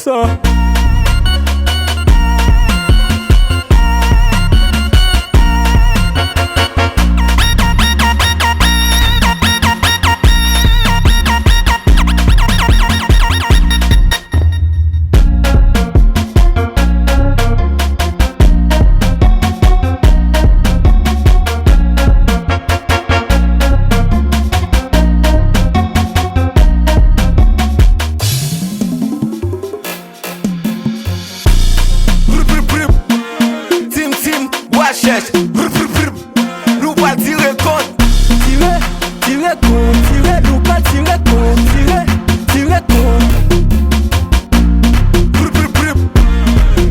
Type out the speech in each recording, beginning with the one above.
ça. Nous pas tirer compte. Tirer compte, nous pas tirer compte. Tirer compte.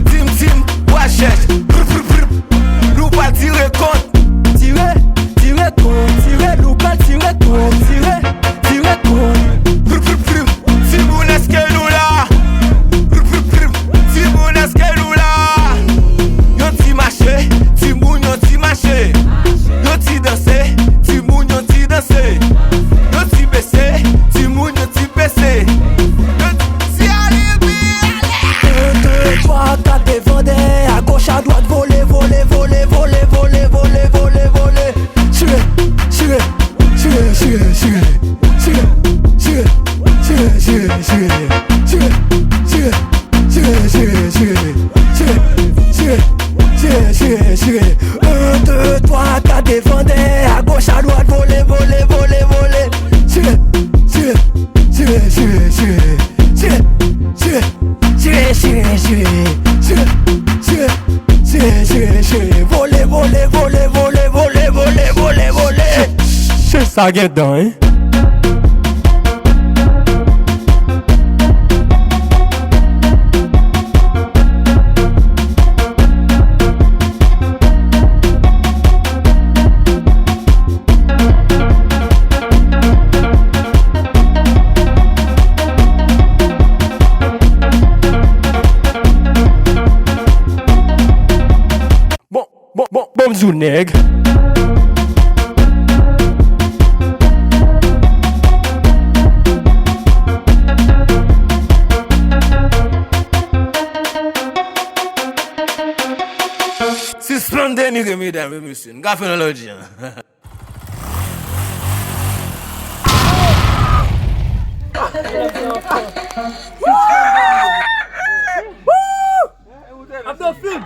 Tim, wesh. Nous pas tirer compte. Tirer compte, nous pas tirer compte. Tirer compte. Si vous n'êtes que nous là. Si vous n'êtes que nous là. Yon ti marché, ti moun yon ti marché. Yon ti dansé, ti moun yon ti dansé. Yon ti baissé, ti moun yon ti baissé. Si allez, Un, deux, trois, quatre défendés. À gauche, à droite, voler. Un, deux, trois, quatre défendés. À gauche, à droite, voler. Voler. C'est ça qui est dedans, hein. Bon, nègre. si splendide nigga mesdames et messieurs. Nous avons fait un logis. Abdel film.